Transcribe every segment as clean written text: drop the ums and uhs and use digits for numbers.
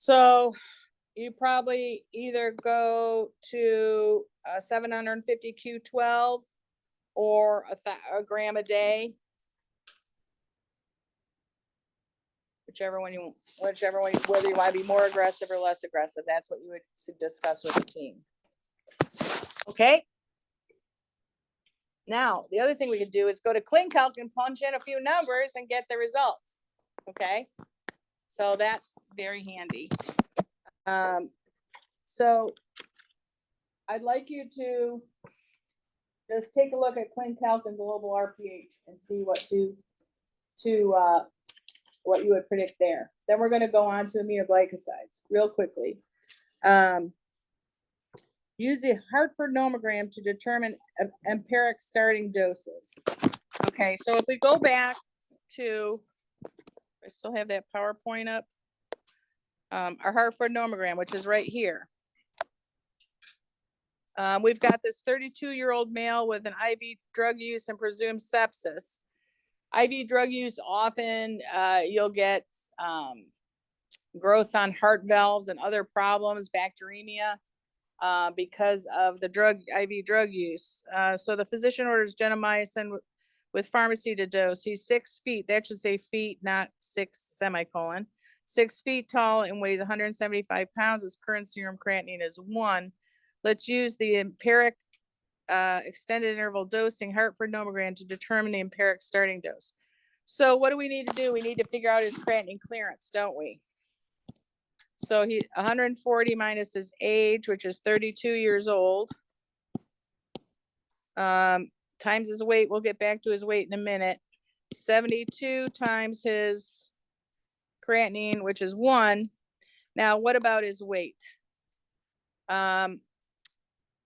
So you probably either go to 750 Q12 or a gram a day, whichever one, whether you want to be more aggressive or less aggressive. That's what you would discuss with the team. Okay. Now, the other thing we could do is go to ClinCalc and punch in a few numbers and get the results. Okay. So that's very handy. So I'd like you to just take a look at ClinCalc and global RPH and see what what you would predict there. Then we're going to go on to aminoglycosides real quickly. Use the Hartford nomogram to determine empiric starting doses. Okay, so if we go back to, I still have that PowerPoint up, our Hartford nomogram, which is right here. We've got this 32-year-old male with an IV drug use and presumed sepsis. IV drug use, often you'll get growths on heart valves and other problems, bacteremia, because of the IV drug use. So the physician orders gentamicin with pharmacy to dose. He's 6 feet. That should say feet, not 6 semicolon. 6 feet tall and weighs 175 pounds. His current serum creatinine is 1. Let's use the empiric extended interval dosing Hartford nomogram to determine the empiric starting dose. So what do we need to do? We need to figure out his creatinine clearance, don't we? So he 140 minus his age, which is 32 years old, times his weight. We'll get back to his weight in a minute. 72 times his creatinine, which is 1. Now, what about his weight?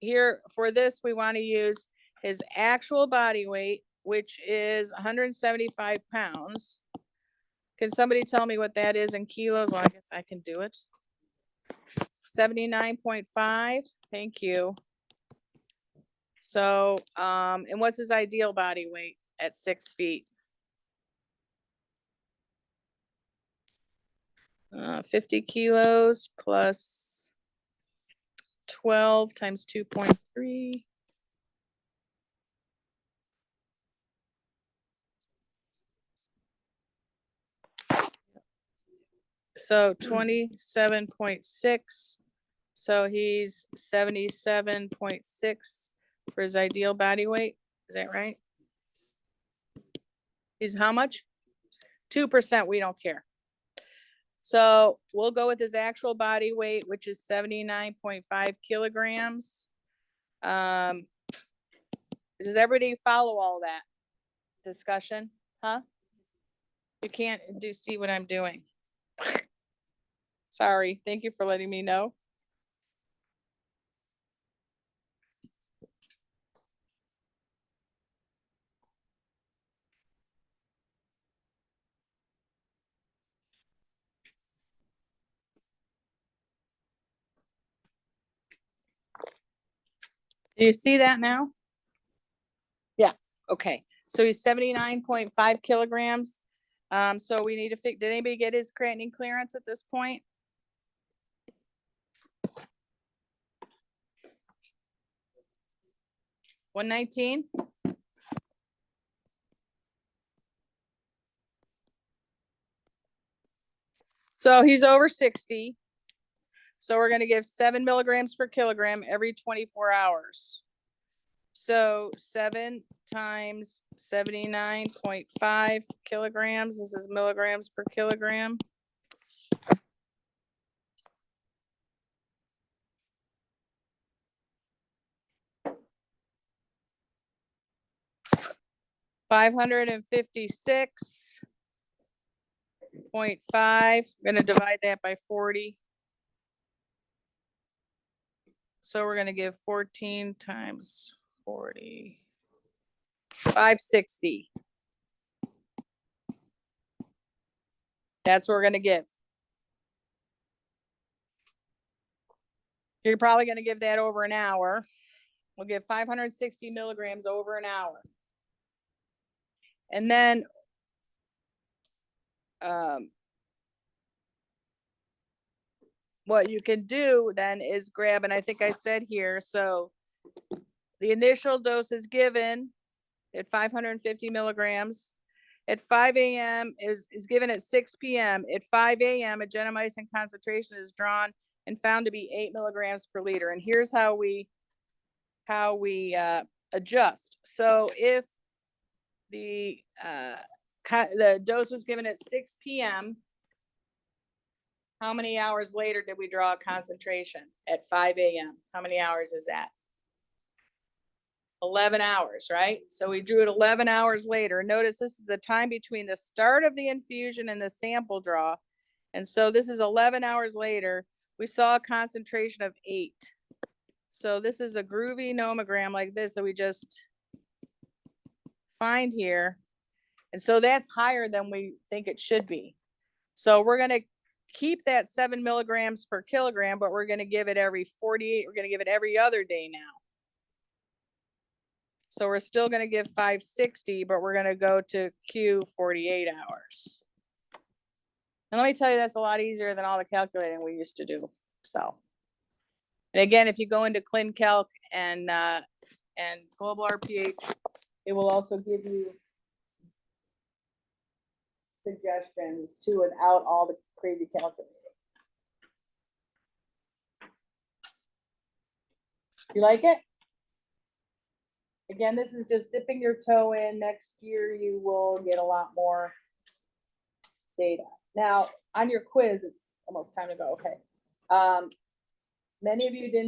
Here for this, we want to use his actual body weight, which is 175 pounds. Can somebody tell me what that is in kilos? Well, I guess I can do it. 79.5. Thank you. So, and what's his ideal body weight at 6 feet? 50 kilos plus 12 times 2.3. So 27.6. So he's 77.6 for his ideal body weight. Is that right? He's how much? 2%. We don't care. So we'll go with his actual body weight, which is 79.5 kilograms. Does everybody follow all that discussion? Huh? You can't see what I'm doing. Sorry. Thank you for letting me know. Do you see that now? Yeah. Okay. So he's 79.5 kilograms. So we need to did anybody get his creatinine clearance at this point? $119. So he's over 60. So we're going to give 7 milligrams per kilogram every 24 hours. So 7 times 79.5 kilograms. This is milligrams per kilogram. $556.5. I'm going to divide that by 40. So we're going to give 14 times 40. 560. That's what we're going to give. You're probably going to give that over an hour. We'll give 560 milligrams over an hour. And then what you can do then is grab, and I think I said here, so the initial dose is given at 550 milligrams. At 5 a.m. is given at 6 p.m. At 5 a.m., a gentamicin concentration is drawn and found to be 8 milligrams per liter. And here's how we adjust. So if the dose was given at 6 p.m., how many hours later did we draw a concentration? At 5 a.m. How many hours is that? 11 hours, right? So we drew it 11 hours later. Notice this is the time between the start of the infusion and the sample draw. And so this is 11 hours later. We saw a concentration of 8. So this is a groovy nomogram like this that we just find here. And so that's higher than we think it should be. So we're going to keep that 7 milligrams per kilogram, but we're going to give it every 48. We're going to give it every other day now. So we're still going to give 560, but we're going to go to Q 48 hours. And let me tell you, that's a lot easier than all the calculating we used to do. So, and again, if you go into ClinCalc and Global RPH, it will also give you suggestions too without all the crazy calculating. You like it? Again, this is just dipping your toe in. Next year, you will get a lot more data. Now, on your quiz, it's almost time to go. Okay. Many of you didn't